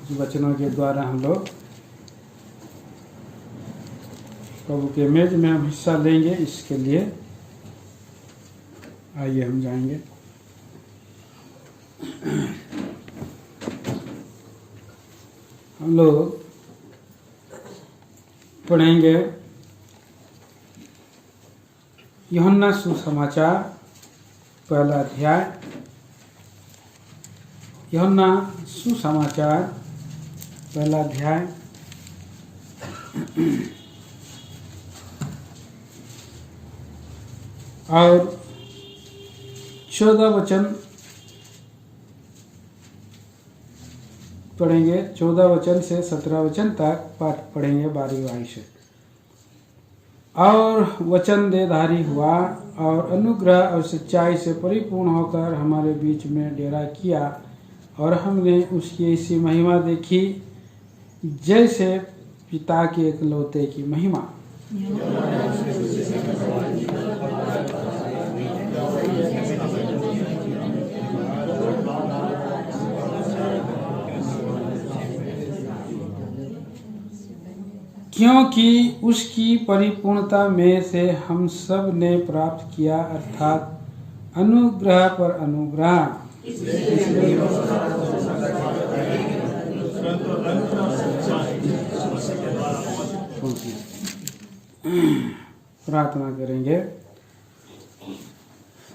कुछ वचनों के द्वारा हम लोग प्रभु के मेज में हम हिस्सा लेंगे। इसके लिए आइए हम जाएंगे। हम लोग पढ़ेंगे यूहन्ना सुसमाचार पहला अध्याय। यूहन्ना सुसमाचार पहला अध्याय और 14 वचन पढ़ेंगे। 14 वचन से 17 वचन तक पाठ पढ़ेंगे बारी बारी से। और वचन देहधारी हुआ और अनुग्रह और सच्चाई से परिपूर्ण होकर हमारे बीच में डेरा किया, और हमने उसकी ऐसी महिमा देखी जैसे पिता के एकलौते की महिमा। क्योंकि उसकी परिपूर्णता में से हम सब ने प्राप्त किया, अर्थात अनुग्रह पर अनुग्रह। प्रार्थना करेंगे।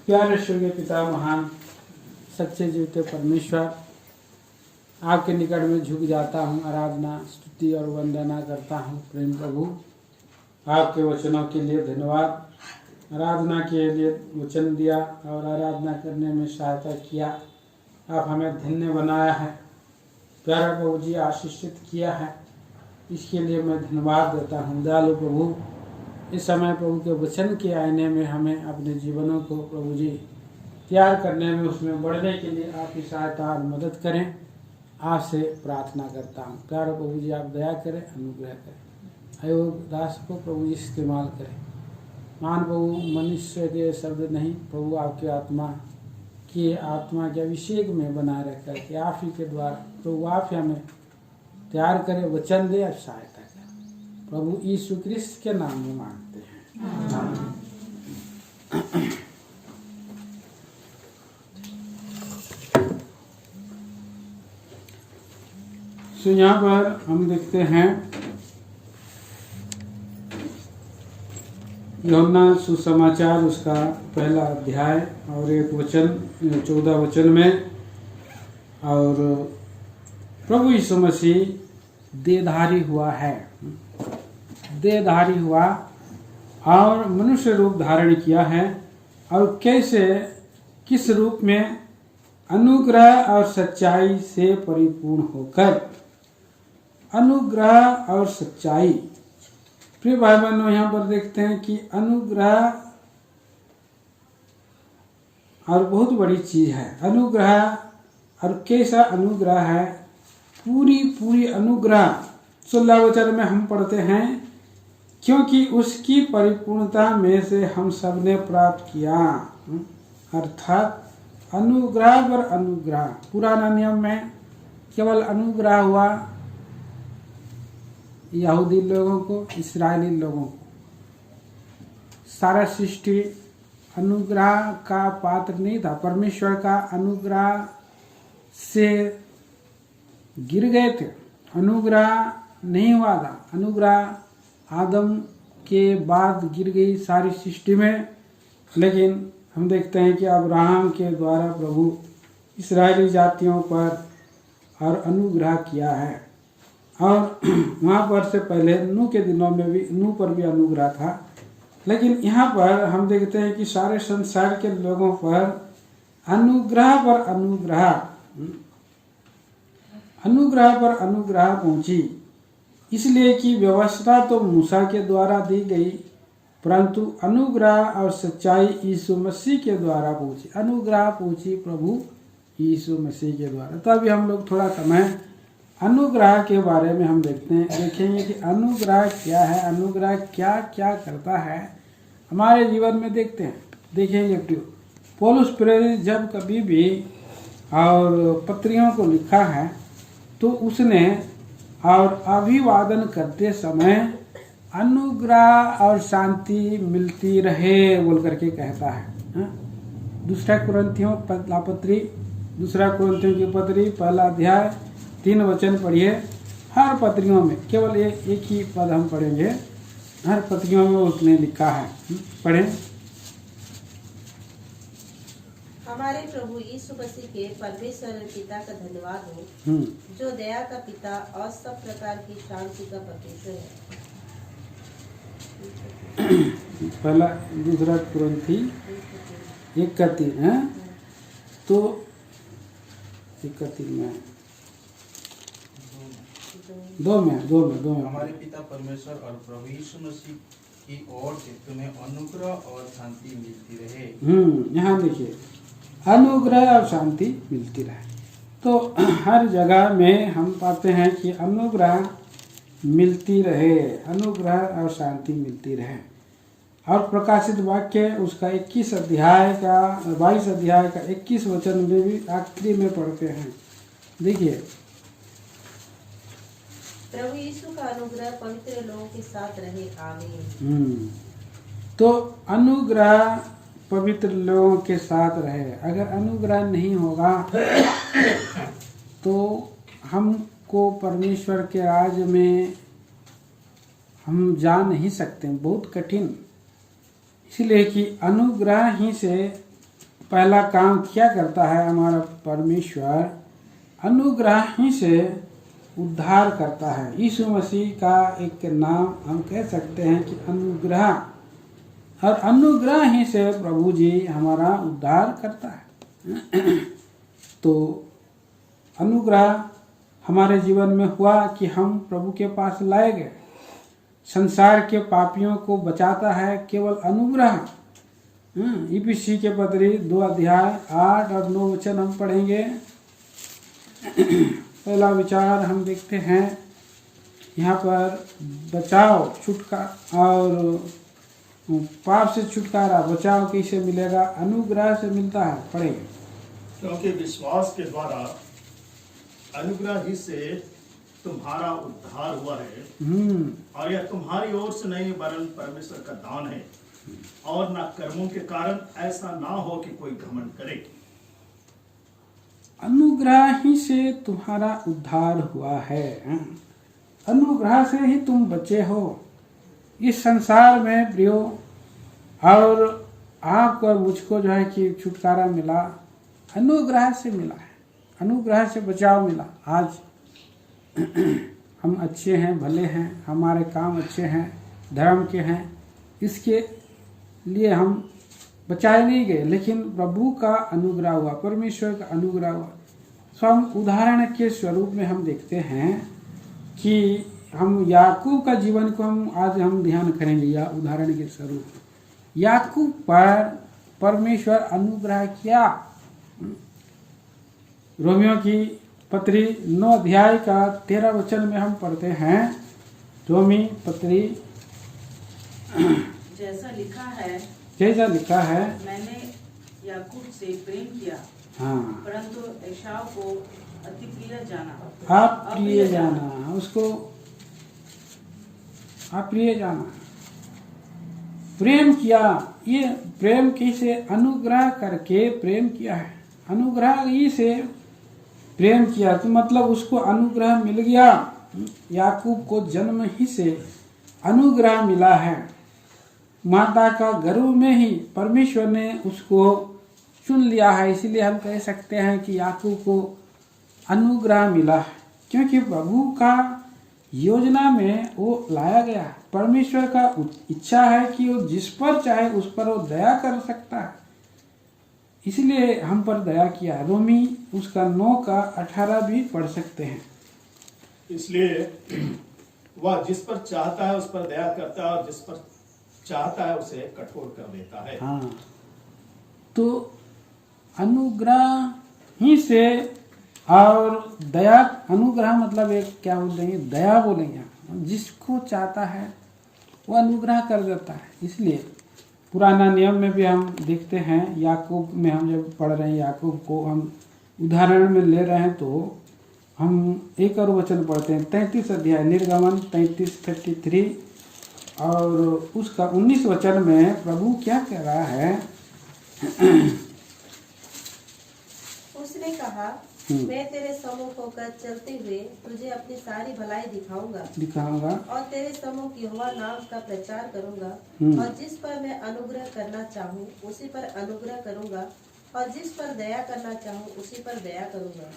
प्यारे स्वर्गीय पिता, महान सच्चे जीवते परमेश्वर, आपके निकट में झुक जाता हूँ, आराधना स्तुति और वंदना करता हूँ। प्रेम प्रभु, आपके वचनों के लिए धन्यवाद। आराधना के लिए वचन दिया और आराधना करने में सहायता किया। आप हमें धन्य बनाया है, प्यारा प्रभु जी, आशीषित किया है। इसके लिए मैं धन्यवाद देता हूँ। दयालु प्रभु, इस समय प्रभु के वचन के आईने में हमें अपने जीवनों को प्रभु जी तैयार करने में, उसमें बढ़ने के लिए आपकी सहायता और मदद करें। आपसे प्रार्थना करता हूँ प्यारे प्रभु जी, आप दया करें, अनुग्रह करें। अयोग दास को प्रभु जी इस्तेमाल करें। मान प्रभु, मनुष्य के शब्द नहीं प्रभु, आपके आत्मा के अभिषेक में बनाए रखकर कि आप ही के द्वारा प्रभु आप हमें तैयार करें, वचन दे और सहायता करें। प्रभु यीशु क्रिस्त के नाम में मांगते हैं। तो यहाँ पर हम देखते हैं यूहन्ना सुसमाचार उसका पहला अध्याय और एक वचन 14 वचन में, और प्रभु यीशु मसीह देहधारी हुआ है, देहधारी हुआ और मनुष्य रूप धारण किया है। और कैसे, किस रूप में? अनुग्रह और सच्चाई से परिपूर्ण होकर। अनुग्रह और सच्चाई, प्रिय भाई बहनों, यहाँ पर देखते हैं कि अनुग्रह और बहुत बड़ी चीज है। अनुग्रह, और कैसा अनुग्रह है? पूरी अनुग्रह। 16 वचन में हम पढ़ते हैं, क्योंकि उसकी परिपूर्णता में से हम सब ने प्राप्त किया, अर्थात अनुग्रह पर अनुग्रह। पुराना नियम में केवल अनुग्रह हुआ यहूदी लोगों को, इस्राएली लोगों को। सारा सृष्टि अनुग्रह का पात्र नहीं था। परमेश्वर का अनुग्रह से गिर गए थे, अनुग्रह नहीं हुआ था। अनुग्रह आदम के बाद गिर गई सारी सृष्टि में। लेकिन हम देखते हैं कि अब्राहम के द्वारा प्रभु इस्राएली जातियों पर और अनुग्रह किया है। और वहाँ पर से पहले नूह के दिनों में भी, नूह पर भी अनुग्रह था। लेकिन यहाँ पर हम देखते हैं कि सारे संसार के लोगों पर अनुग्रह पर अनुग्रह, अनुग्रह पर अनुग्रह पहुंची। इसलिए कि व्यवस्था तो मूसा के द्वारा दी गई, परंतु अनुग्रह और सच्चाई यीशु मसीह के द्वारा पहुंची। अनुग्रह पहुंची प्रभु यीशु मसीह के द्वारा। तो अभी हम लोग थोड़ा समय अनुग्रह के बारे में हम देखेंगे कि अनुग्रह क्या है, अनुग्रह क्या क्या करता है हमारे जीवन में। देखेंगे कि पौलुस प्रेरित जब कभी भी और पत्रियों को लिखा है तो उसने और अभिवादन करते समय अनुग्रह और शांति मिलती रहे बोल करके कहता है। दूसरा कुरिन्थियों की पत्री पहला अध्याय 3 वचन पढ़िए। हर पत्रियों में केवल एक ही पद हम पढ़ेंगे, हर पत्रियों में उसने लिखा है। पढ़ें। हमारे प्रभु यीशु मसीह के परमेश्वर पिता का धन्यवाद हो, जो दया का पिता और सब प्रकार की शांति का परमेश्वर है। पहला दूसरा कुरिन्थी 1:3 है, तो 1:3 में 2 में हमारे पिता परमेश्वर और प्रभु यीशु मसीह की ओर से तुम्हें अनुग्रह और शांति मिलती रहे। यहाँ देखिए, अनुग्रह और शांति मिलती रहे। तो हर जगह में हम पाते हैं कि अनुग्रह मिलती रहे, अनुग्रह और शांति मिलती रहे। और प्रकाशित वाक्य उसका 22 अध्याय का 21 वचन में भी आखिरी में पढ़ते हैं। देखिए, प्रभु यीशु का अनुग्रह पवित्र लोगों के साथ रहे, आमीन। तो अनुग्रह पवित्र लोगों के साथ रहे। अगर अनुग्रह नहीं होगा तो हमको परमेश्वर के राज में हम जा नहीं सकते, बहुत कठिन। इसलिए कि अनुग्रह ही से पहला काम क्या करता है हमारा परमेश्वर, अनुग्रह ही से उद्धार करता है। यीशु मसीह का एक नाम हम कह सकते हैं कि अनुग्रह, और अनुग्रह ही से प्रभु जी हमारा उद्धार करता है। तो अनुग्रह हमारे जीवन में हुआ कि हम प्रभु के पास लाए गए। संसार के पापियों को बचाता है केवल अनुग्रह। इफिसी के पत्री 2 अध्याय 8 और 9 वचन हम पढ़ेंगे। पहला विचार हम देखते हैं यहाँ पर, बचाव, छुटकारा और पाप से छुटकारा, बचाव कैसे मिलेगा? अनुग्रह से मिलता है। पढ़ेंगे। क्योंकि विश्वास के द्वारा अनुग्रह ही से तुम्हारा उद्धार हुआ है, और यह तुम्हारी ओर से नहीं वरन परमेश्वर का दान है, और न कर्मों के कारण, ऐसा ना हो कि कोई घमंड करे। अनुग्रह ही से तुम्हारा उद्धार हुआ है। अनुग्रह से ही तुम बचे हो इस संसार में प्रियो। और आपको और मुझको जो है कि छुटकारा मिला, अनुग्रह से मिला है, अनुग्रह से बचाव मिला। आज हम अच्छे हैं, भले हैं, हमारे काम अच्छे हैं, धर्म के हैं, इसके लिए हम बचाए नहीं गए, लेकिन प्रभु का अनुग्रह हुआ, परमेश्वर का अनुग्रह हुआ। तो हम उदाहरण के स्वरूप में हम देखते हैं कि हम याकूब का जीवन को हम ध्यान करेंगे। या उदाहरण के स्वरूप याकूब पर परमेश्वर अनुग्रह किया। रोमियो की पत्री 9 अध्याय का 13 वचन में हम पढ़ते हैं। रोमी पत्री जैसा लिखा है मैंने याकूब से प्रेम किया, परंतु एसाव को अति प्रिय जाना। आप प्रिय जाना, उसको अप्रिय जाना, प्रेम किया। ये प्रेम कैसे? अनुग्रह करके प्रेम किया है, अनुग्रह ही से प्रेम किया। तो मतलब उसको अनुग्रह मिल गया। याकूब को जन्म ही से अनुग्रह मिला है। माता का गर्भ में ही परमेश्वर ने उसको चुन लिया है। इसीलिए हम कह सकते हैं कि याकूब को अनुग्रह मिला है, क्योंकि प्रभु का योजना में वो लाया गया। परमेश्वर का इच्छा है कि वो जिस पर चाहे उस पर वो दया कर सकता है, इसलिए हम पर दया किया। रोमी उसका 9 का 18 भी पढ़ सकते हैं। इसलिए वह जिस पर चाहता है उस पर दया करता है, और जिस पर चाहता है उसे कठोर कर देता है। हाँ, तो अनुग्रह ही से और दया, अनुग्रह मतलब एक क्या बोलेंगे, दया बोलेंगे। जिसको चाहता है वो अनुग्रह कर देता है। इसलिए पुराना नियम में भी हम देखते हैं, याकूब में हम जब पढ़ रहे हैं, याकूब को हम उदाहरण में ले रहे हैं, तो हम एक और वचन पढ़ते हैं 33 अध्याय निर्गमन 33:33 और उसका 19 वचन में प्रभु क्या कह रहा है। उसने कहा, मैं तेरे सम्मुख होकर चलते हुए तुझे अपनी सारी भलाई दिखाऊंगा और तेरे सम्मुख यहोवा नाम का प्रचार करूंगा और जिस पर मैं अनुग्रह करना चाहूँ उसी पर अनुग्रह करूंगा और जिस पर दया करना चाहूँ उसी पर दया करूंगा।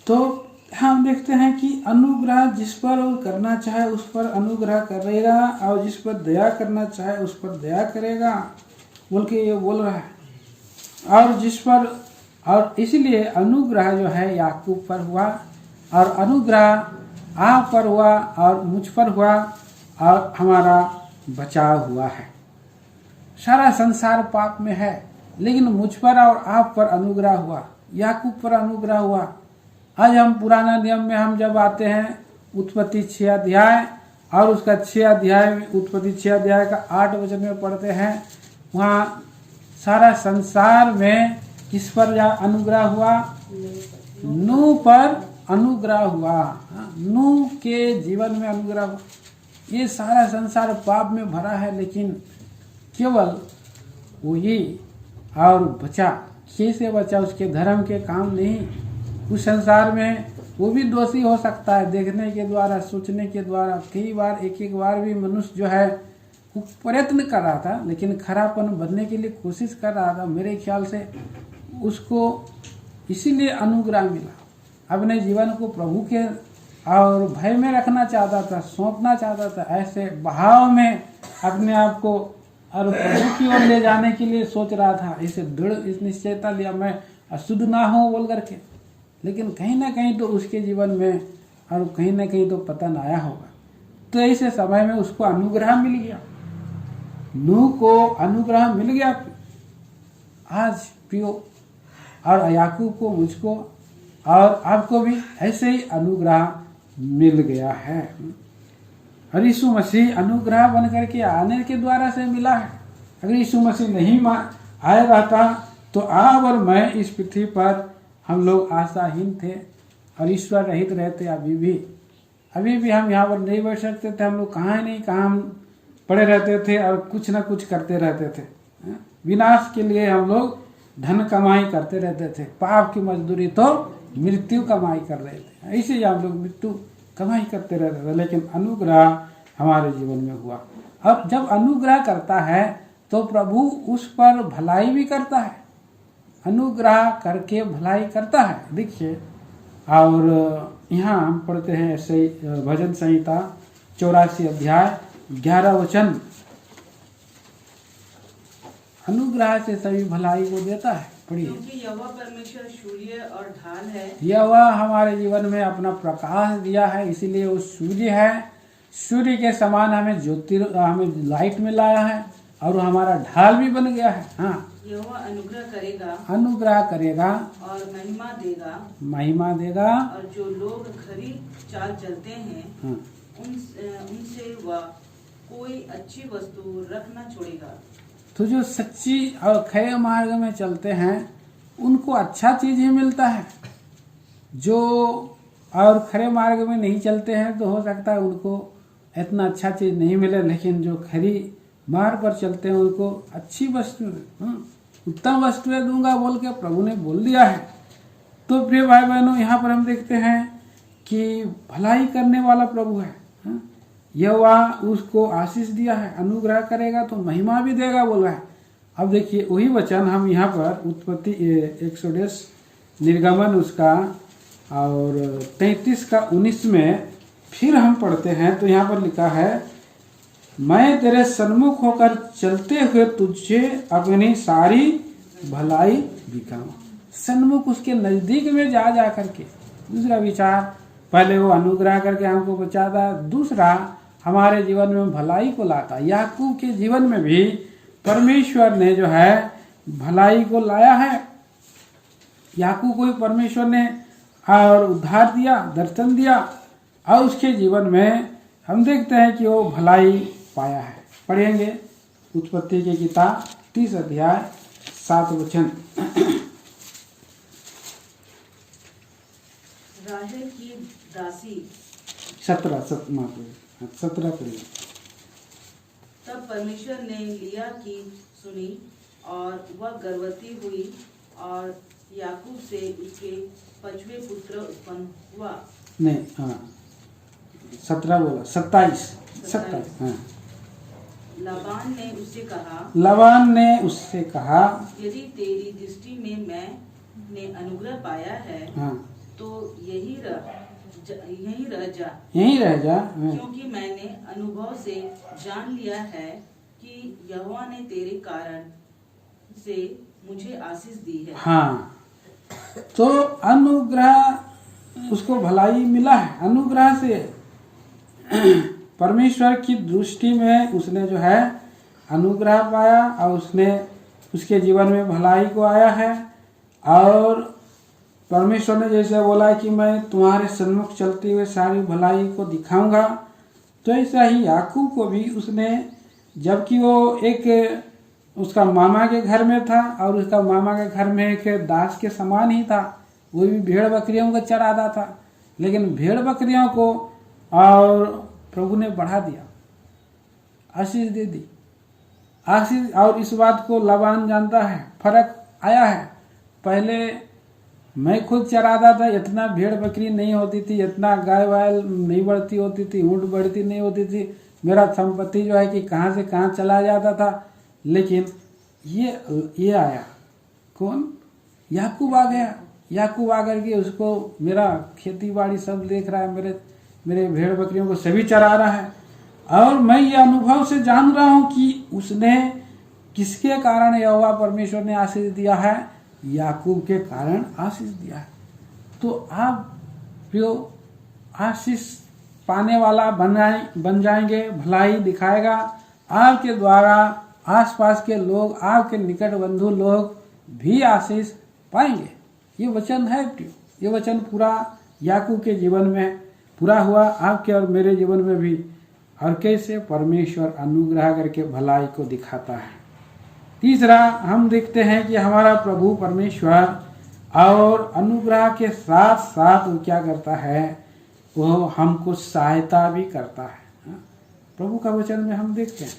तो हम देखते हैं कि अनुग्रह जिस पर वो करना चाहे उस पर अनुग्रह करेगा और जिस पर दया करना चाहे उस पर दया करेगा बोल के ये बोल रहा है। और जिस पर और इसलिए अनुग्रह जो है याकूब पर हुआ और अनुग्रह आप पर हुआ और मुझ पर हुआ और हमारा बचाव हुआ है। सारा संसार पाप में है लेकिन मुझ पर और आप पर अनुग्रह हुआ, याकूब पर अनुग्रह हुआ। आज हम पुराना नियम में हम जब आते हैं उत्पत्ति 6 अध्याय और उसका 6 अध्याय में उत्पत्ति 6 अध्याय का 8 वचन में पढ़ते हैं, वहाँ सारा संसार में किस पर अनुग्रह हुआ? नूह पर अनुग्रह हुआ। नूह के जीवन में अनुग्रह हुआ। ये सारा संसार पाप में भरा है लेकिन केवल वही और बचा। कैसे बचा? उसके धर्म के काम नहीं। उस संसार में वो भी दोषी हो सकता है, देखने के द्वारा, सोचने के द्वारा। कई बार एक बार भी मनुष्य जो है वो प्रयत्न कर रहा था लेकिन खरापन बनने के लिए कोशिश कर रहा था। मेरे ख्याल से उसको इसीलिए अनुग्रह मिला। अपने जीवन को प्रभु के और भय में रखना चाहता था, सौंपना चाहता था। ऐसे बहाव में अपने आप को और प्रभु की ओर ले जाने के लिए सोच रहा था। इसे दृढ़ इस निश्चयता लिया मैं अशुद्ध ना हो बोल करके। लेकिन कहीं ना कहीं तो उसके जीवन में और कहीं ना कहीं तो पतन आया होगा। तो ऐसे समय में उसको अनुग्रह मिल गया। नूह को अनुग्रह मिल गया। आज प्रियो और याकूब को, मुझको और आपको भी ऐसे ही अनुग्रह मिल गया है। और यीशु मसीह अनुग्रह बन करके आने के द्वारा से मिला है। अगर यीशु मसीह नहीं आया रहता तो आप और मैं इस पृथ्वी पर हम लोग आशाहीन थे और ईश्वर रहित रहते। अभी भी हम यहाँ पर नहीं बैठ सकते थे। हम लोग कहाँ नहीं कहाँ हम पड़े रहते थे और कुछ ना कुछ करते रहते थे। विनाश के लिए हम लोग धन कमाई करते रहते थे। पाप की मजदूरी तो मृत्यु कमाई कर रहे थे। ऐसे ही हम लोग मृत्यु कमाई करते रहते थे। लेकिन अनुग्रह हमारे जीवन में हुआ। अब जब अनुग्रह करता है तो प्रभु उस पर भलाई भी करता है। अनुग्रह करके भलाई करता है। देखिए, और यहाँ हम पढ़ते हैं ऐसे भजन संहिता 84 अध्याय 11 वचन। अनुग्रह से सभी भलाई को देता है। पढ़िए। क्योंकि यहोवा परमेश्वर सूर्य और ढाल है। यहोवा हमारे जीवन में अपना प्रकाश दिया है, इसीलिए वो सूर्य है। सूर्य के समान हमें लाइट में लाया है और हमारा ढाल भी बन गया है। हाँ, यहोवा अनुग्रह करेगा और महिमा देगा और जो लोग खरी चाल चलते हैं हाँ, उनसे वह कोई अच्छी वस्तु रख न छोड़ेगा। तो जो सच्ची और खरे मार्ग में चलते हैं उनको अच्छा चीज ही मिलता है। जो और खरे मार्ग में नहीं चलते हैं तो हो सकता है उनको इतना अच्छा चीज नहीं मिले, लेकिन जो खरी मार्ग पर चलते हैं उनको अच्छी वस्तु, उत्तम वस्तुएं दूंगा बोल के प्रभु ने बोल दिया है। तो प्रिय भाई बहनों, यहाँ पर हम देखते हैं कि भलाई करने वाला प्रभु है। यहोवा उसको आशीष दिया है। अनुग्रह करेगा तो महिमा भी देगा बोल रहा है। अब देखिए वही वचन हम यहाँ पर उत्पत्ति 110 निर्गमन उसका और 33 का 19 में फिर हम पढ़ते हैं। तो यहाँ पर लिखा है, मैं तेरे सन्मुख होकर चलते हुए तुझे अपनी सारी भलाई दिखाऊं। सन्मुख उसके नजदीक में जा करके। दूसरा विचार, पहले वो अनुग्रह करके हमको बचाता, दूसरा हमारे जीवन में भलाई को लाता। याकूब के जीवन में भी परमेश्वर ने जो है भलाई को लाया है। याकूब को परमेश्वर ने और उद्धार दिया, दर्शन दिया और उसके जीवन में हम देखते हैं कि वो भलाई पाया है। पढ़ेंगे उत्पत्ति की किताब 30 अध्याय 7 वचन। राहेल की दासी 17 पढ़िए। तब परमेश्वर ने लिया की सुनी और वह गर्भवती हुई और याकूब से उसके 5वें पुत्र उत्पन्न हुआ। नहीं, हाँ 17 बोला, 27। हाँ। लाबान ने उससे कहा यदि तेरी दृष्टि में मैंने अनुग्रह पाया है, हाँ, तो यहीं रह जा हाँ। क्योंकि मैंने अनुभव से जान लिया है कि यहोवा ने तेरे कारण से मुझे आशीष दी है। हाँ, तो अनुग्रह, उसको भलाई मिला है अनुग्रह से। परमेश्वर की दृष्टि में उसने जो है अनुग्रह पाया और उसके जीवन में भलाई को आया है। और परमेश्वर ने जैसे बोला कि मैं तुम्हारे सन्मुख चलते हुए सारी भलाई को दिखाऊंगा, तो ऐसा ही याकूब को भी उसने, जबकि वो एक उसका मामा के घर में था और उसका मामा के घर में एक दास के समान ही था, वो भी भेड़ बकरियों को चराता था, लेकिन भेड़ बकरियों को और प्रभु ने बढ़ा दिया, आशीष दे दी, आशीष। और इस बात को लाबान जानता है, फर्क आया है। पहले मैं खुद चराता था, इतना भेड़ बकरी नहीं होती थी, इतना गाय वाय नहीं बढ़ती होती थी, ऊँट बढ़ती नहीं होती थी, मेरा संपत्ति जो है कि कहाँ से कहाँ चला जाता था। लेकिन ये आया कौन? याकूब आ गया। याकूब आकर के उसको मेरा खेती बाड़ी सब देख रहा है, मेरे भेड़ बकरियों को सभी चरा रहा है। और मैं ये अनुभव से जान रहा हूँ कि उसने किसके कारण यहोवा परमेश्वर ने आशीष दिया है, याकूब के कारण आशीष दिया है। तो आप जो आशीष पाने वाला बन जाएंगे, भलाई दिखाएगा आपके द्वारा, आसपास के लोग, आपके निकट बंधु लोग भी आशीष पाएंगे। ये वचन है, ये वचन पूरा याकूब के जीवन में पूरा हुआ, आपके और मेरे जीवन में भी। और कैसे परमेश्वर अनुग्रह करके भलाई को दिखाता है। तीसरा हम देखते हैं कि हमारा प्रभु परमेश्वर और अनुग्रह के साथ साथ वो क्या करता है, वो हमको सहायता भी करता है। प्रभु का वचन में हम देखते हैं,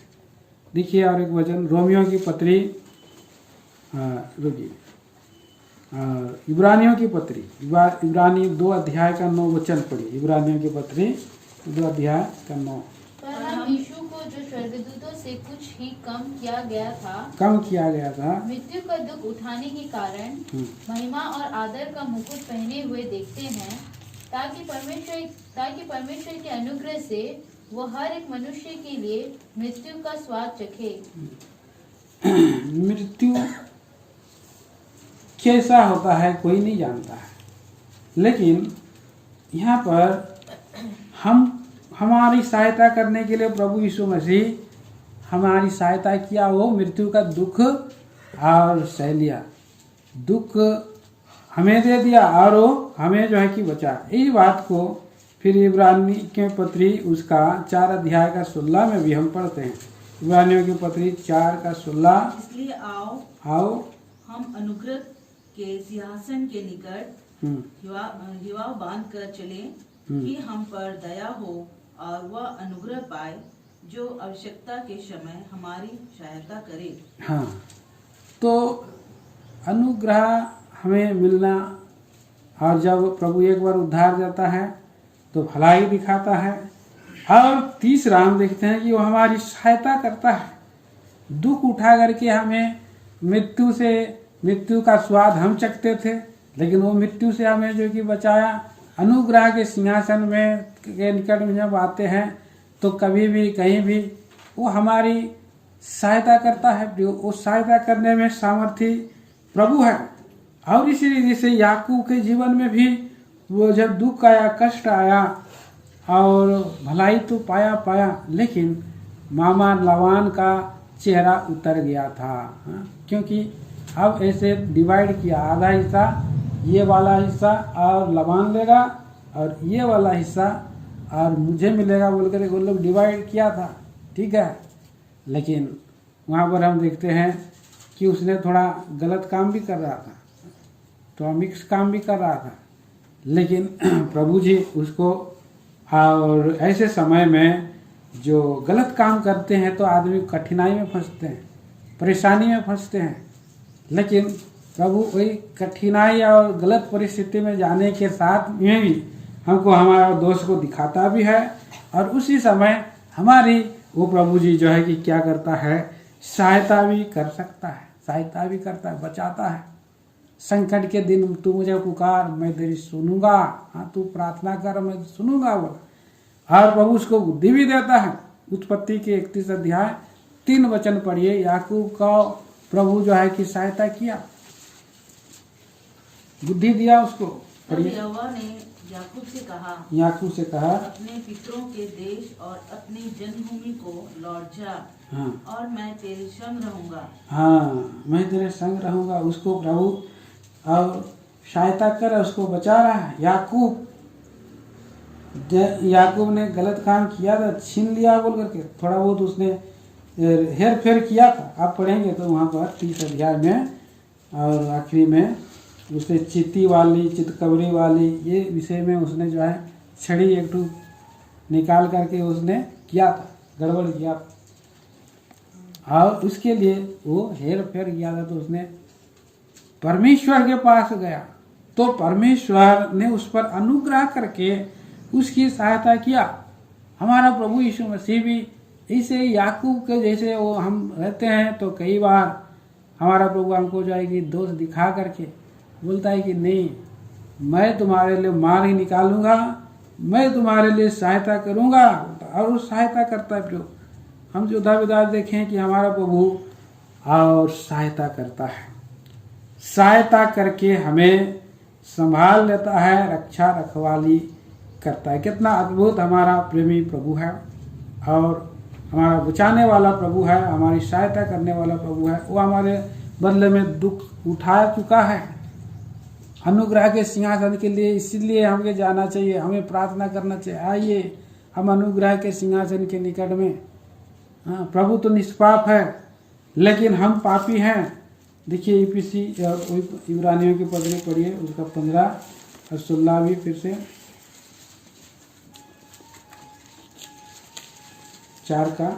देखिए और एक वचन रोमियो की पत्री, इब्रानियों की पत्री, इब्रानी 2 अध्याय का 9 वचन पढ़िए। इब्रानियों की पत्री 2 अध्याय का 9। पर हम यीशु को जो स्वर्गदूतों से कुछ ही कम किया गया था, मृत्यु का दुख उठाने के कारण महिमा और आदर का मुकुट पहने हुए देखते हैं, ताकि परमेश्वर के अनुग्रह से वो हर एक मनुष्य के लिए मृत्यु का स्वाद चखे। मृत्यु कैसा होता है कोई नहीं जानता है, लेकिन यहाँ पर हमारी सहायता करने के लिए प्रभु यीशु मसीह हमारी सहायता किया, वो मृत्यु का दुख और सह लिया, दुख हमें दे दिया और वो हमें जो है कि बचा। यही बात को फिर इब्रानी के पत्री उसका 4 अध्याय का 16 में भी हम पढ़ते हैं। इब्रानियों की पत्री 4 का 16, इसलिए आओ हम अनुग्रह के सिंहासन के निकट हिवाव बांध कर चले कि हम पर दया हो और वह अनुग्रह पाए जो आवश्यकता के समय हमारी सहायता करे। हाँ, तो अनुग्रह हमें मिलना, और जब प्रभु एक बार उद्धार देता है तो भलाई दिखाता है। और तीसरा हम देखते हैं कि वो हमारी सहायता करता है, दुख उठा करके हमें मृत्यु का स्वाद हम चखते थे, लेकिन वो मृत्यु से हमें जो कि बचाया। अनुग्रह के सिंहासन में के निकट में जब आते हैं तो कभी भी कहीं भी वो हमारी सहायता करता है। वो सहायता करने में सामर्थ्य प्रभु है। और इसी रीति से याकूब के जीवन में भी वो जब दुख आया, कष्ट आया और भलाई तो पाया, लेकिन मामा लाबान का चेहरा उतर गया था। क्योंकि अब ऐसे डिवाइड किया, आधा हिस्सा ये वाला हिस्सा और लाबान लेगा और ये वाला हिस्सा और मुझे मिलेगा बोलकर वो लोग डिवाइड किया था, ठीक है। लेकिन वहाँ पर हम देखते हैं कि उसने थोड़ा गलत काम भी कर रहा था, थोड़ा मिक्स काम भी कर रहा था। लेकिन प्रभु जी उसको, और ऐसे समय में जो गलत काम करते हैं तो आदमी कठिनाई में फंसते हैं, परेशानी में फंसते हैं। लेकिन प्रभु वही कठिनाई और गलत परिस्थिति में जाने के साथ में भी हमको हमारा दोष को दिखाता भी है, और उसी समय हमारी वो प्रभु जी जो है कि क्या करता है, सहायता भी कर सकता है, सहायता भी करता है, बचाता है। संकट के दिन तू मुझे पुकार, मैं तेरी सुनूंगा, हाँ तू प्रार्थना कर, मैं सुनूंगा बोला। और प्रभु उसको बुद्धि भी देता है। उत्पत्ति के 31 अध्याय 3 वचन पढ़िए, याकूब का प्रभु जो है कि सहायता किया, बुद्धि दिया उसको। यहोवा ने याकूब से कहा, अपने पितरों के देश और अपनी जन्मभूमि को लौट जा, हाँ, और मैं तेरे संग रहूंगा। हाँ, मैं तेरे संग रहूंगा। उसको प्रभु और सहायता कर, उसको बचा रहा है। याकूब ने गलत काम किया था, छीन लिया बोल करके, थोड़ा बहुत उसने हेर फेर किया था। आप पढ़ेंगे तो वहाँ पर 30 अध्याय में और आखिरी में उसने चित्ती वाली, चितकबरी वाली, ये विषय में उसने जो है छड़ी एक टू निकाल करके उसने किया था, गड़बड़ किया था। और उसके लिए वो हेर फेर किया था, तो उसने परमेश्वर के पास गया, तो परमेश्वर ने उस पर अनुग्रह करके उसकी सहायता किया। हमारा प्रभु यीशु मसीह भी ऐसे याकूब के जैसे वो हम रहते हैं, तो कई बार हमारा प्रभु हमको जो है कि दोष दिखा करके बोलता है कि नहीं, मैं तुम्हारे लिए मार ही निकालूंगा, मैं तुम्हारे लिए सहायता करूंगा, और वो सहायता करता है। प्रभु हम जो उदार देखें कि हमारा प्रभु और सहायता करता है, सहायता करके हमें संभाल लेता है, रक्षा रखवाली करता है। कितना अद्भुत हमारा प्रेमी प्रभु है, और हमारा बचाने वाला प्रभु है, हमारी सहायता करने वाला प्रभु है। वो हमारे बदले में दुख उठा चुका है अनुग्रह के सिंहासन के लिए। इसीलिए हमें जाना चाहिए, हमें प्रार्थना करना चाहिए, आइए हम अनुग्रह के सिंहासन के निकट में। हाँ, प्रभु तो निष्पाप है, लेकिन हम पापी हैं। देखिए ईपीसी इब्रानियों की पत्री पढ़िए, उसका 15 और 16 भी फिर से 4 का।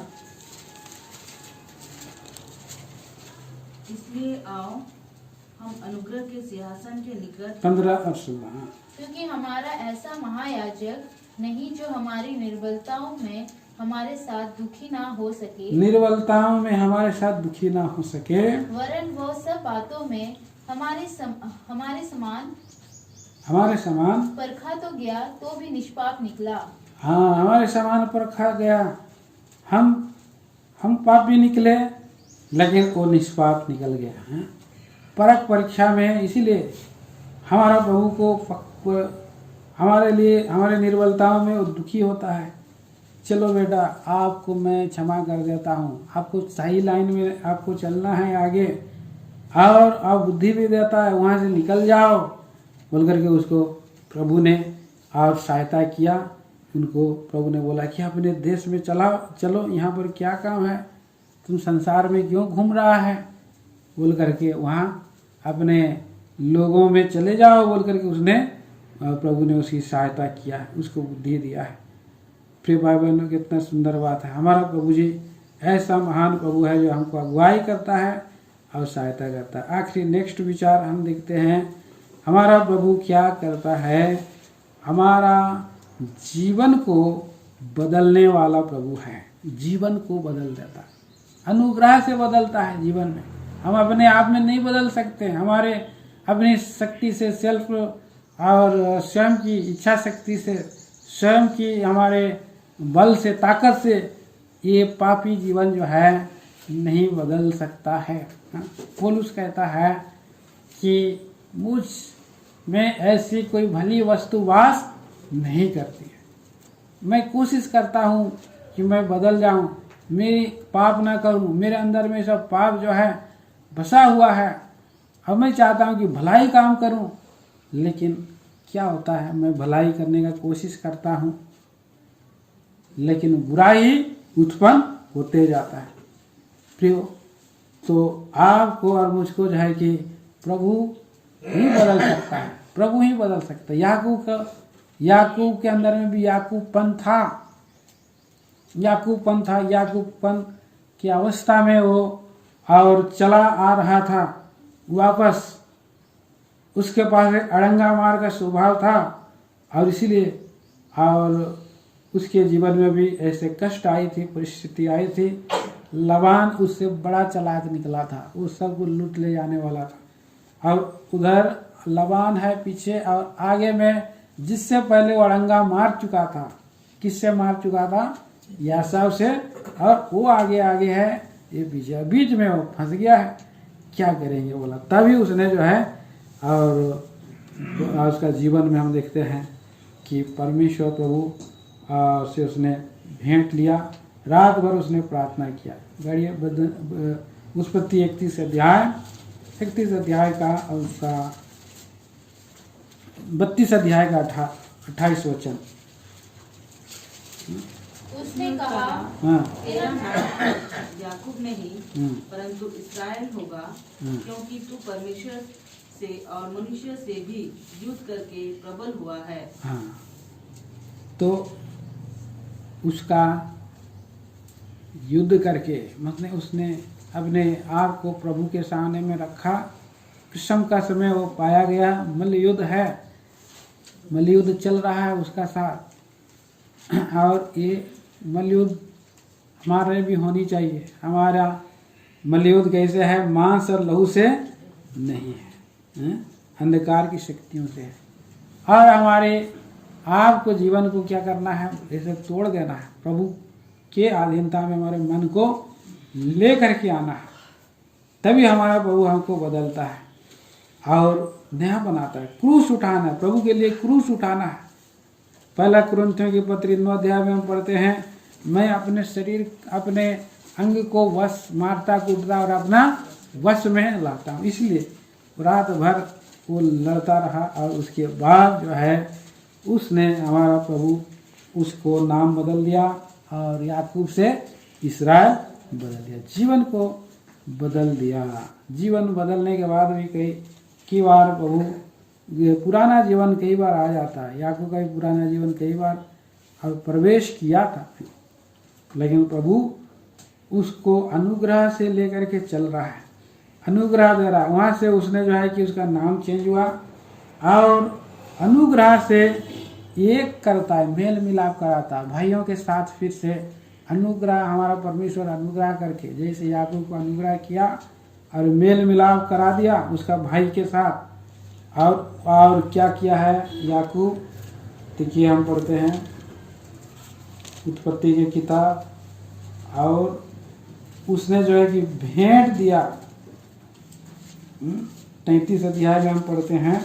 इसलिए आओ हम अनुग्रह के सिंहासन के निकट 15 और 16। क्योंकि हमारा ऐसा महायाजक नहीं जो हमारी निर्बलताओं में हमारे साथ दुखी ना हो सके, निर्बलताओं में हमारे साथ दुखी ना हो सके, वरन वो सब बातों में हमारे समान परखा तो गया तो भी निष्पाप निकला। हाँ, हमारे समान परखा गया, हम पापी निकले, लेकिन वो निष्पाप निकल गया है परख परीक्षा में। इसीलिए हमारा प्रभु को हमारे लिए, हमारे निर्बलताओं में वो दुखी होता है। चलो बेटा, आपको मैं क्षमा कर देता हूँ, आपको सही लाइन में आपको चलना है आगे, और आप बुद्धि भी देता है, वहाँ से निकल जाओ बोल करके उसको प्रभु ने और सहायता किया। उनको प्रभु ने बोला कि अपने देश में चलो, यहाँ पर क्या काम है, तुम संसार में क्यों घूम रहा है बोल करके वहाँ अपने लोगों में चले जाओ बोल करके उसने, प्रभु ने उसकी सहायता किया है, उसको बुद्धि दिया है। प्रिय भाई बहनों, कितना सुंदर बात है। हमारा प्रभु जी ऐसा महान प्रभु है जो हमको अगुवाई करता है और सहायता करता है। आखिरी नेक्स्ट विचार हम देखते हैं, हमारा प्रभु क्या करता है। हमारा जीवन को बदलने वाला प्रभु है, जीवन को बदल देता है, अनुग्रह से बदलता है जीवन में। हम अपने आप में नहीं बदल सकते, हमारे अपनी शक्ति से, सेल्फ और स्वयं की इच्छा शक्ति से, स्वयं की हमारे बल से, ताकत से ये पापी जीवन जो है नहीं बदल सकता है। पौलुस कहता है कि मुझ में ऐसी कोई भली वस्तु वास नहीं करती है। मैं कोशिश करता हूँ कि मैं बदल जाऊँ, मेरी पाप ना करूँ, मेरे अंदर में सब पाप जो है बसा हुआ है। अब मैं चाहता हूँ कि भलाई काम करूँ, लेकिन क्या होता है, मैं भलाई करने का कोशिश करता हूँ, लेकिन बुराई उत्पन्न होते जाता है। प्रियो, तो आपको और मुझको जो है कि प्रभु ही बदल सकता है। प्रभु ही बदल सकता है। याकूब के अंदर में भी याकूबपन था, याकूबपन की अवस्था में वो और चला आ रहा था वापस। उसके पास एक अड़ंगा मार का स्वभाव था और इसीलिए और उसके जीवन में भी ऐसे कष्ट आई थी, परिस्थिति आई थी। लबान उससे बड़ा चालाक निकला था, वो सबको लूट ले जाने वाला था। और उधर लबान है पीछे और आगे में जिससे पहले वो अड़ंगा मार चुका था। किससे मार चुका था? यासाव से। और वो आगे है, ये बीच में वो फंस गया है, क्या करेंगे बोला। तभी उसने जो है और उसका जीवन में हम देखते हैं कि परमेश्वर प्रभु से उसने भेंट लिया, रात भर उसने प्रार्थना किया। गढ़िया उत्पत्ति 31 अध्याय का और उसका 32 अध्याय का 28 वचन। उसने कहा, हाँ, तेरा नाम याकूब नहीं परंतु इस्राएल होगा, क्योंकि तू परमेश्वर से और मनुष्य से भी युद्ध करके प्रबल हुआ है। हाँ, तो उसका युद्ध करके मतलब उसने अपने आप को प्रभु के सामने में रखा। कृष्ण का समय वो पाया गया, मल्ल युद्ध है, मल्ल युद्ध चल रहा है उसका साथ। और ये मल्ल युद्ध हमारे भी होनी चाहिए। हमारा मल्ल युद्ध कैसे है? मांस और लहू से नहीं है, अंधकार की शक्तियों से है। और हमारे आपको जीवन को क्या करना है? इसे तोड़ देना है, प्रभु के अधीनता में हमारे मन को ले करके आना है। तभी हमारा प्रभु हमको बदलता है और नया बनाता है। क्रूस उठाना है, प्रभु के लिए क्रूस उठाना है। पहला कुरिन्थियों की पत्री 9 अध्याय में हम पढ़ते हैं, मैं अपने शरीर अपने अंग को वश मारता कूटता और अपना वश में लाता हूँ। इसलिए रात भर वो लड़ता रहा और उसके बाद जो है उसने हमारा प्रभु उसको नाम बदल दिया और याकूब से इस्राएल बदल दिया, जीवन को बदल दिया। जीवन बदलने के बाद भी कई बार प्रभु पुराना जीवन कई बार आ जाता है। याकूब का भी पुराना जीवन कई बार और प्रवेश किया था, लेकिन प्रभु उसको अनुग्रह से लेकर के चल रहा है, अनुग्रह दे रहा है। वहाँ से उसने जो है कि उसका नाम चेंज हुआ और अनुग्रह से एक करता है, मेल मिलाप कराता है भाइयों के साथ। फिर से अनुग्रह, हमारा परमेश्वर अनुग्रह करके जैसे याकूब को अनुग्रह किया और मेल मिलाप करा दिया उसका भाई के साथ। और क्या किया है याकूब? देखिए हम पढ़ते हैं उत्पत्ति की किताब, और उसने जो है कि भेंट दिया। 33 अध्याय में हम पढ़ते हैं,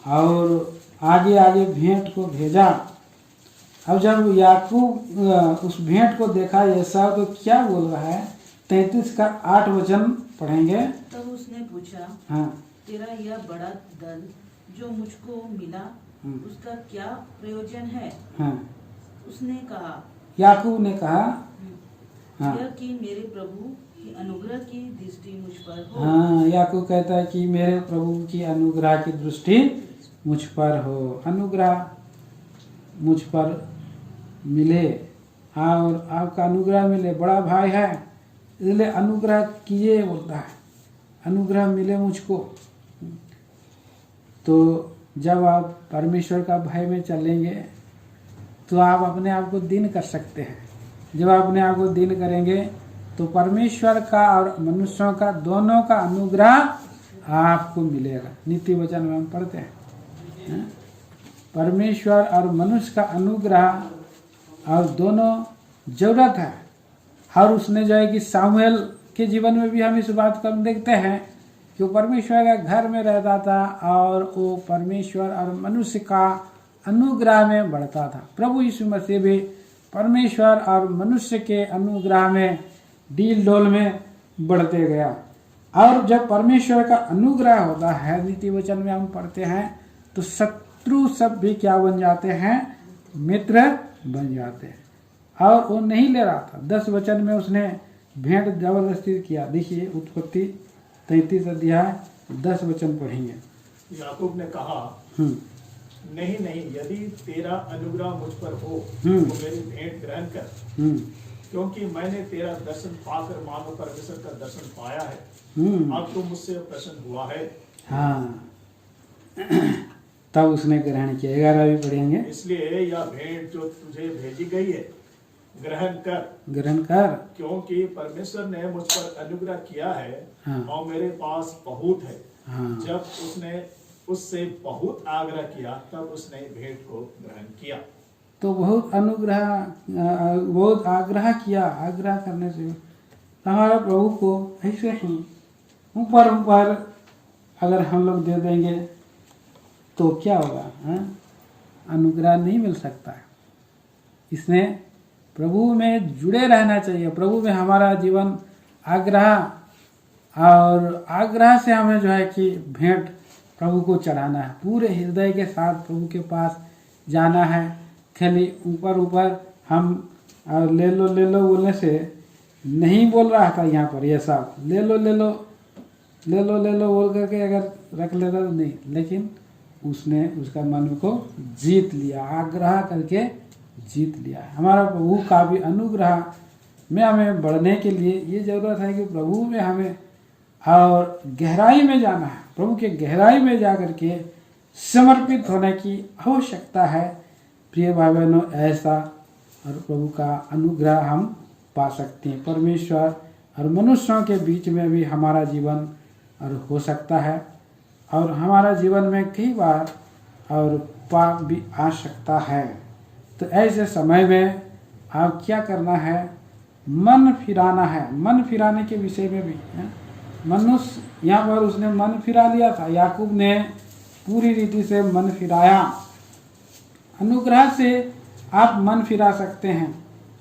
और आगे भेंट को भेजा। अब जब याकूब उस भेंट को देखा ऐसा, तो क्या बोल रहा है? 33 का 8 वचन पढ़ेंगे। तब उसने पूछा, हाँ, तेरा यह बड़ा दल जो मुझको मिला उसका क्या प्रयोजन है? हाँ, उसने कहा, याकूब ने कहा, हाँ, यह कि मेरे प्रभु की अनुग्रह की दृष्टि मुझ पर हो। हाँ, याकूब कहता है कि मेरे प्रभु की अनुग्रह की दृष्टि मुझ पर हो, अनुग्रह मुझ पर मिले और आपका अनुग्रह मिले। बड़ा भाई है इसलिए अनुग्रह किए बोलता है, अनुग्रह मिले मुझको। तो जब आप परमेश्वर का भय में चलेंगे तो आप अपने आप को दीन कर सकते हैं। जब आप अपने आप को दीन करेंगे तो परमेश्वर का और मनुष्यों का दोनों का अनुग्रह आपको मिलेगा। नीति वचन में हम पढ़ते हैं, परमेश्वर और मनुष्य का अनुग्रह और दोनों जरूरत है। और उसने जो है कि सामुएल के जीवन में भी हम इस बात को हम देखते हैं कि वो परमेश्वर के घर में रहता था और वो परमेश्वर और मनुष्य का अनुग्रह में बढ़ता था। प्रभु यीशु मसीह भी परमेश्वर और मनुष्य के अनुग्रह में डील डोल में बढ़ते गया। और जब परमेश्वर का अनुग्रह होता है, नीति वचन में हम पढ़ते हैं, तो शत्रु सब भी क्या बन जाते हैं? मित्र बन जाते हैं। और वो नहीं ले रहा था। 10 वचन में उसने भेंट जबरदस्ती किया। देखिए उत्पत्ति 33 अध्याय 10 वचन पढ़ेंगे। याकूब ने कहा, नहीं नहीं, यदि तेरा अनुग्रह मुझ पर हो तो मेरी भेंट ग्रहण कर, क्योंकि मैंने तेरा दर्शन पाकर मानो परमेश्वर का दर्शन पाया है। अब तो मुझसे प्रसन्न हुआ है। हाँ, तब उसने ग्रहण किया। 11 भी पढ़ेंगे। इसलिए यह भेंट जो तुझे भेजी गई है ग्रहण कर, क्योंकि परमेश्वर ने मुझ पर अनुग्रह किया है। हाँ। और मेरे पास बहुत है। हाँ। जब उसने उससे बहुत आग्रह किया तब उसने भेंट को ग्रहण किया। तो बहुत आग्रह किया। आग्रह करने से हमारा प्रभु को ऐसे ही ऊपर अगर हम लोग दे देंगे तो क्या होगा? अनुग्रह नहीं मिल सकता है। इसमें प्रभु में जुड़े रहना चाहिए। प्रभु में हमारा जीवन आग्रह से हमें जो है कि भेंट प्रभु को चढ़ाना है। पूरे हृदय के साथ प्रभु के पास जाना है। खाली ऊपर हम ले लो बोलने से नहीं बोल रहा था यहाँ पर। ये सब ले लो बोल करके अगर रख लेता तो नहीं, लेकिन उसने उसका मन को जीत लिया, आग्रह करके जीत लिया। हमारा प्रभु का भी अनुग्रह में हमें बढ़ने के लिए ये जरूरत है कि प्रभु में हमें और गहराई में जाना है। प्रभु के गहराई में जा करके समर्पित होने की आवश्यकता है। प्रिय भाई बहनों, ऐसा और प्रभु का अनुग्रह हम पा सकते हैं। परमेश्वर और मनुष्यों के बीच में भी हमारा जीवन और हो सकता है, और हमारा जीवन में कई बार और पाप भी आ सकता है। तो ऐसे समय में आप क्या करना है? मन फिराना है। मन फिराने के विषय में भी मनुष्य यहाँ पर उसने मन फिरा लिया था। याकूब ने पूरी रीति से मन फिराया। अनुग्रह से आप मन फिरा सकते हैं,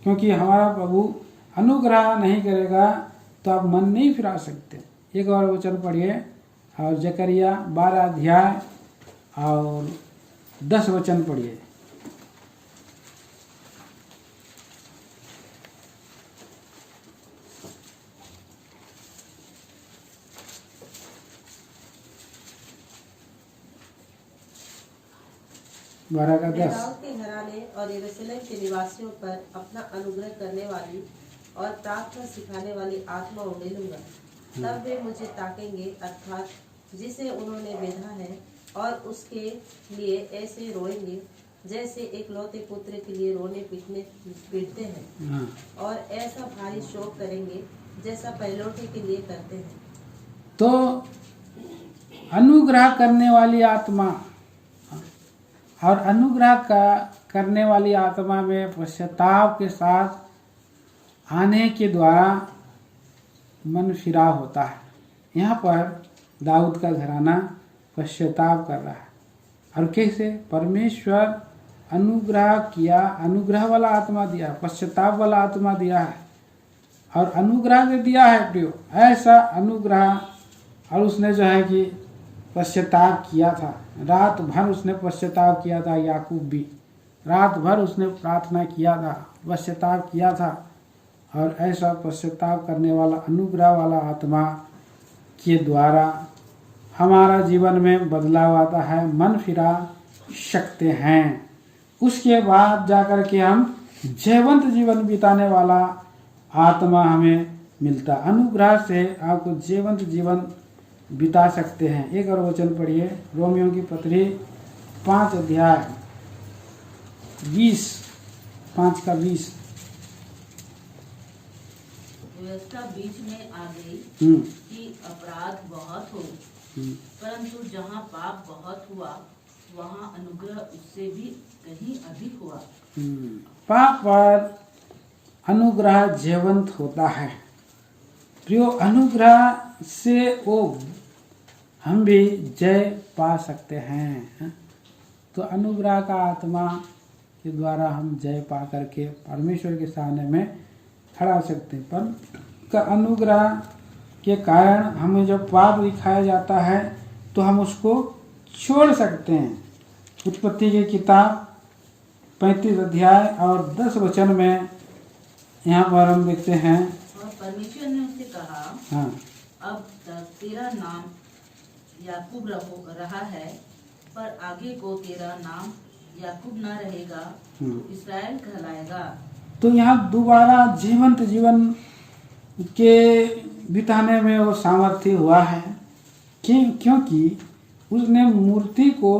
क्योंकि हमारा प्रभु अनुग्रह नहीं करेगा तो आप मन नहीं फिरा सकते। एक और वचन पढ़िए, और जकरिया 12 अध्याय और 10 वचन पढ़िए। दाऊद के घराने और यरूशलेम के निवासियों पर अपना अनुग्रह करने वाली और प्रार्थना सिखाने वाली आत्मा उड़ेलूंगा। तब वे मुझे ताकेंगे, अर्थात जिसे उन्होंने बेधा है, और उसके लिए ऐसे रोएंगे जैसे एक लौते पुत्र के लिए रोने पीटते हैं, और ऐसा भारी शोक करेंगे जैसा पहलौठे के लिए करते हैं। तो अनुग्रह करने वाली आत्मा और अनुग्रह करने वाली आत्मा में पश्चाताप के साथ आने के द्वारा मन फिराव होता है। यहाँ पर दाऊद का घराना पश्चाताप कर रहा है। और कैसे? परमेश्वर अनुग्रह किया, अनुग्रह वाला आत्मा दिया, पश्चाताप वाला आत्मा दिया है, और अनुग्रह से दिया है प्रियो, ऐसा अनुग्रह। और उसने जो है कि पश्चाताप किया था। रात भर उसने पश्चाताप किया था। याकूब भी रात भर उसने प्रार्थना किया था, पश्चाताप किया था। और ऐसा पश्चाताप करने वाला अनुग्रह वाला आत्मा के द्वारा हमारा जीवन में बदलाव आता है, मन फिरा सकते हैं। उसके बाद जाकर के हम जयवंत जीवन बिताने वाला आत्मा हमें मिलता। अनुग्रह से आपको जयवंत जीवन बिता सकते हैं। एक और वचन पढ़िए, रोमियो की पत्री 5 अध्याय 5:20। व्यवस्था बीच में आ गई कि अपराध बहुत हो, परंतु जहाँ पाप बहुत हुआ वहाँ अनुग्रह उससे भी कहीं अधिक हुआ। पाप पर अनुग्रह जीवंत होता है। प्रियो, अनुग्रह से वो हम भी जय पा सकते हैं। तो अनुग्रह का आत्मा के द्वारा हम जय पा करके परमेश्वर के सामने में खड़ा हो सकते हैं। पर का अनुग्रह के कारण हमें जब पाप दिखाया जाता है तो हम उसको छोड़ सकते हैं। उत्पत्ति की किताब 35 अध्याय और 10 वचन में यहाँ पर हम देखते हैं, और परमेश्वर ने उससे कहा, हाँ, अब तक तेरा नाम याकूब रहा है, पर आगे को तेरा नाम याकूब न रहेगा, इस्राएल कहलाएगा। तो यहाँ दोबारा जीवंत जीवन के बिताने में वो सामर्थ्य हुआ है क्योंकि उसने मूर्ति को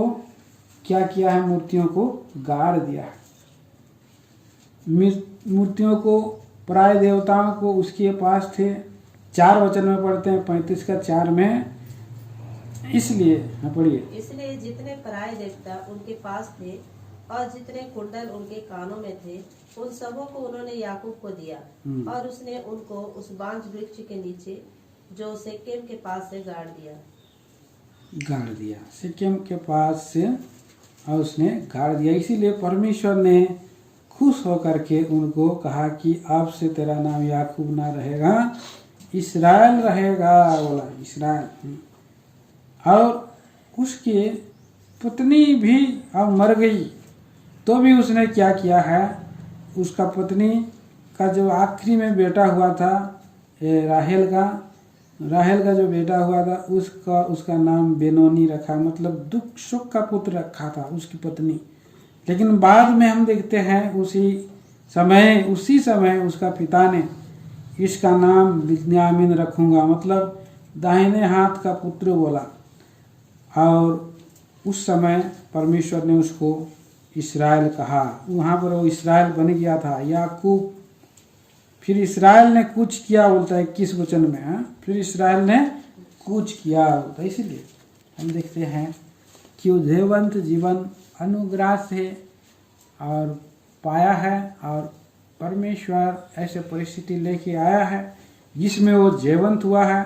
क्या किया है, मूर्तियों को गाड़ दिया है। मूर्तियों को, पराय देवताओं को उसके पास थे। 4 वचन में पढ़ते हैं 35 का 4 में, इसलिए पढ़िए। इसलिए जितने पराय देवता उनके पास थे और जितने कुंडल उनके कानों में थे, उन सबों को उन्होंने याकूब को दिया और उसने उनको उस बांज वृक्ष के नीचे जो शेकेम के पास से गाड़ दिया। शेकेम के पास से और उसने गाड़ दिया। इसीलिए परमेश्वर ने खुश होकर के उनको कहा कि अब से तेरा नाम याकूब ना रहेगा, इस्राएल रहेगा। बोला इस्राएल। और उसकी पत्नी भी अब मर गई, तो भी उसने क्या किया है, उसका पत्नी का जो आखिरी में बेटा हुआ था, राहेल का जो बेटा हुआ था, उसका नाम बेनोनी रखा, मतलब दुख सुख का पुत्र रखा था उसकी पत्नी। लेकिन बाद में हम देखते हैं उसी समय उसका पिता ने इसका नाम बिन्यामीन रखूंगा, मतलब दाहिने हाथ का पुत्र बोला। और उस समय परमेश्वर ने उसको इस्राएल कहा। वहाँ पर वो इस्राएल बन गया था, याकूब। फिर इस्राएल ने कुछ किया बोलता है 21 वचन में, फिर इस्राएल ने कुछ किया बोलता है। इसीलिए हम देखते हैं कि जीवंत जीवन अनुग्रह से और पाया है, और परमेश्वर ऐसे परिस्थिति लेके आया है जिसमें वो जीवंत हुआ है,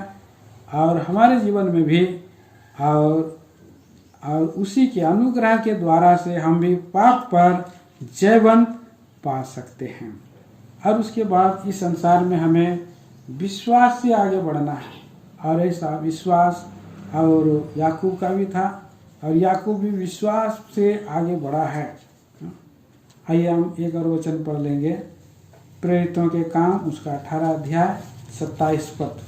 और हमारे जीवन में भी, और उसी के अनुग्रह के द्वारा से हम भी पाप पर जीवन पा सकते हैं। और उसके बाद इस संसार में हमें विश्वास से आगे बढ़ना है, और ऐसा विश्वास और याकूब का भी था, और याकूब भी विश्वास से आगे बढ़ा है। आइए हम एक और वचन पढ़ लेंगे, प्रेरितों के काम उसका 18 अध्याय 27 पद।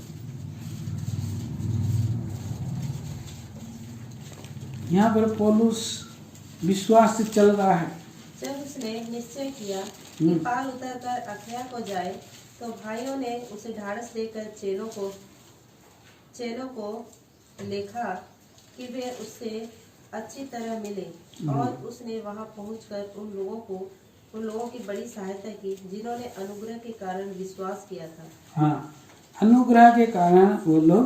यहाँ पर पौलुस विश्वास से चल रहा है। जब उसने निश्चय किया कि पाल उतरकर अखया को जाए, तो भाइयों ने उसे ढाढ़स देकर चेलों को लेखा कि वे उससे अच्छी तरह मिले, और उसने वहां पहुंचकर उन लोगों की बड़ी सहायता की जिन्होंने अनुग्रह के कारण विश्वास किया था। हाँ, अनुग्रह के कारण वो लोग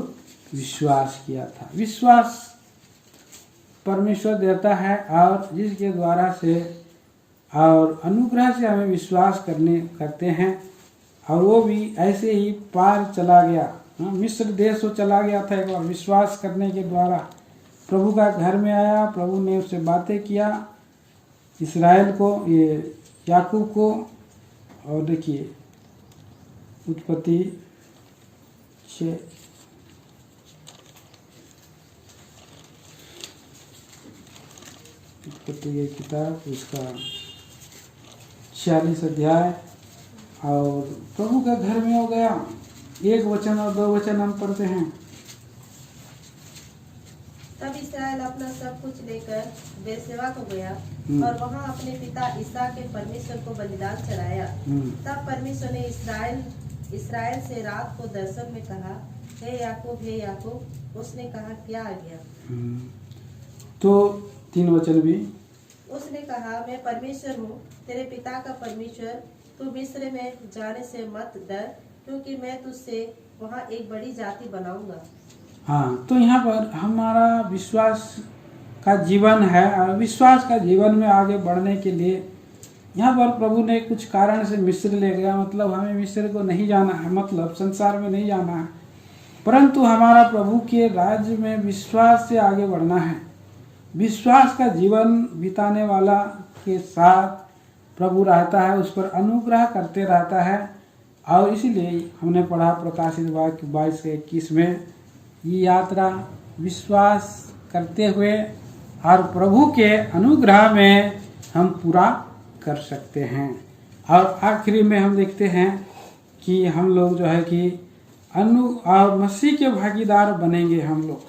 विश्वास किया था। विश्वास परमेश्वर देता है, और जिसके द्वारा से और अनुग्रह से हमें विश्वास करते हैं, और वो भी ऐसे ही पार चला गया। मिस्र देश वो चला गया था एक बार, विश्वास करने के द्वारा प्रभु का घर में आया, प्रभु ने उससे बातें किया, इस्राएल को, ये याकूब को। और देखिए उत्पत्ति 6 की किताब उसका 46 अध्याय, और प्रभु का घर में हो गया। 1 वचन और 2 वचन हम पढ़ते हैं। तब इस्राएल अपना सब कुछ लेकर बेरशेबा को गया और वहां अपने पिता इसहाक के परमेश्वर को बलिदान चढ़ाया। तब परमेश्वर ने इस्राएल से रात को दर्शन में कहा, हे याकूब। उसने कहा, क्या आ गया? तो 3 वचन भी। उसने कहा, मैं परमेश्वर हूँ, तेरे पिता का परमेश्वर। तू मिस्र में जाने से मत डर, क्योंकि मैं तुझसे वहाँ एक बड़ी जाति बनाऊंगा। हाँ, तो यहाँ पर हमारा विश्वास का जीवन है, और विश्वास का जीवन में आगे बढ़ने के लिए यहाँ पर प्रभु ने कुछ कारण से मिस्र ले गया। मतलब हमें मिस्र को नहीं जाना है, मतलब संसार में नहीं जाना है, परंतु हमारा प्रभु के राज्य में विश्वास से आगे बढ़ना है। विश्वास का जीवन बिताने वाला के साथ प्रभु रहता है, उस पर अनुग्रह करते रहता है। और इसीलिए हमने पढ़ा प्रकाशित वाक्य 22 से 21 में, ये यात्रा विश्वास करते हुए और प्रभु के अनुग्रह में हम पूरा कर सकते हैं। और आखिरी में हम देखते हैं कि हम लोग जो है कि और मसीह के भागीदार बनेंगे हम लोग।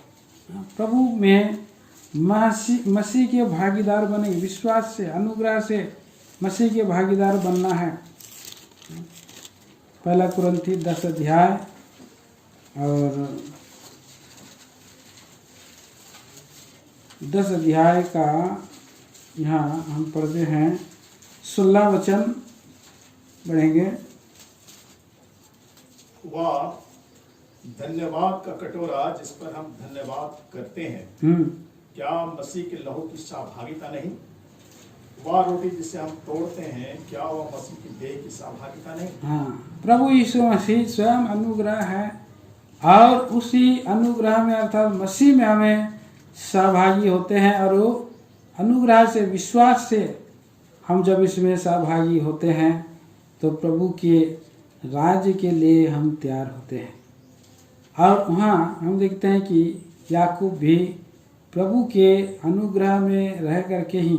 प्रभु में मसीह के भागीदार बनेंगे। विश्वास से, अनुग्रह से मसीह के भागीदार बनना है। 1 कुरिन्थी 10 अध्याय और 10 अध्याय का यहाँ हम पढ़ते हैं 16 वचन पढ़ेंगे। वह धन्यवाद का कटोरा जिस पर हम धन्यवाद करते हैं, क्या मसीह के लहू की सहभागिता नहीं? वह रोटी जिसे हम तोड़ते हैं, क्या वह मसीह की देह की सहभागिता नहीं? हाँ, प्रभु यीशु मसीह स्वयं अनुग्रह है और उसी अनुग्रह में अर्थात मसीह में हमें सहभागी होते हैं। और वो अनुग्रह से, विश्वास से हम जब इसमें सहभागी होते हैं तो प्रभु के राज्य के लिए हम तैयार होते हैं। और वहाँ हम देखते हैं कि याकूब भी प्रभु के अनुग्रह में रह करके ही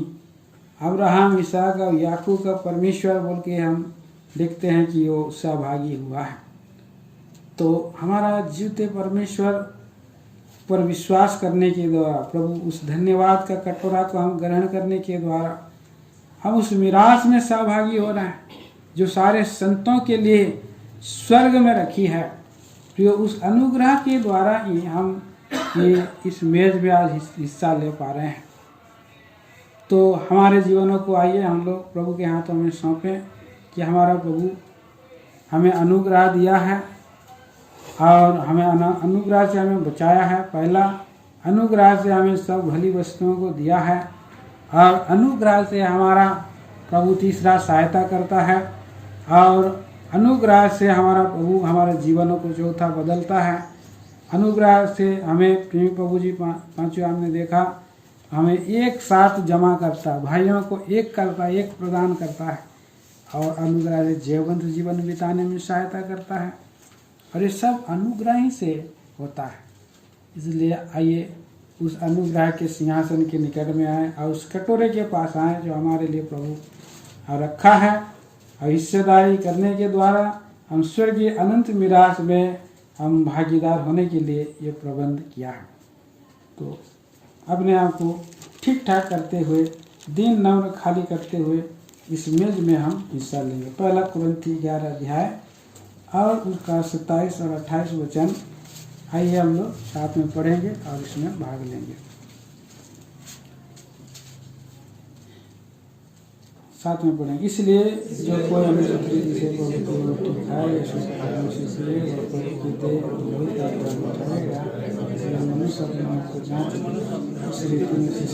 अब्राहम, इसहाक और याकूब का परमेश्वर बोल के हम देखते हैं कि वो सहभागी हुआ है। तो हमारा जीवते परमेश्वर पर विश्वास करने के द्वारा, प्रभु उस धन्यवाद का कटोरा को हम ग्रहण करने के द्वारा हम उस मिरास में सहभागी हो रहे हैं जो सारे संतों के लिए स्वर्ग में रखी है। तो उस अनुग्रह के द्वारा ही हम ये इस मेज में आज हिस्सा ले पा रहे हैं। तो हमारे जीवनों को आइए हम लोग प्रभु के हाथों में सौंपें कि हमारा प्रभु हमें अनुग्रह दिया है और हमें अनुग्रह से हमें बचाया है। पहला, अनुग्रह से हमें सब भली वस्तुओं को दिया है और अनुग्रह से हमारा प्रभु तीसरा सहायता करता है और अनुग्रह से हमारा प्रभु हमारे जीवनों को चौथा बदलता है। अनुग्रह से हमें प्रेमी प्रभु जी पांचवें हमने देखा, हमें एक साथ जमा करता है, भाइयों को एक करता है, एक प्रदान करता है और अनुग्रह से जीवंत जीवन बिताने में सहायता करता है। और ये सब अनुग्रह ही से होता है। इसलिए आइए उस अनुग्रह के सिंहासन के निकट में आए और उस कटोरे के पास आए जो हमारे लिए प्रभु रखा है। और हिस्सेदारी करने के द्वारा हम स्वर्गीय अनंत मिरास में हम भागीदार होने के लिए ये प्रबंध किया है। तो अपने आप को ठीक ठाक करते हुए, दिन नम्र खाली करते हुए इस मेज में हम हिस्सा लेंगे। 1 कुरिन्थी 11 अध्याय और उसका 27 और 28 वचन आइए हम लोग साथ में पढ़ेंगे और इसमें भाग लेंगे। साथ में पढ़ेंगे। इसलिए जो कोई हमेशा प्रीति से पवित्र रोटी खाए, यीशु के नाम से इसलिए और प्रभु की देह और लोही का प्राण उठाएगा, इसलिए मनुष्य अपने आप को जांच उस रीति में से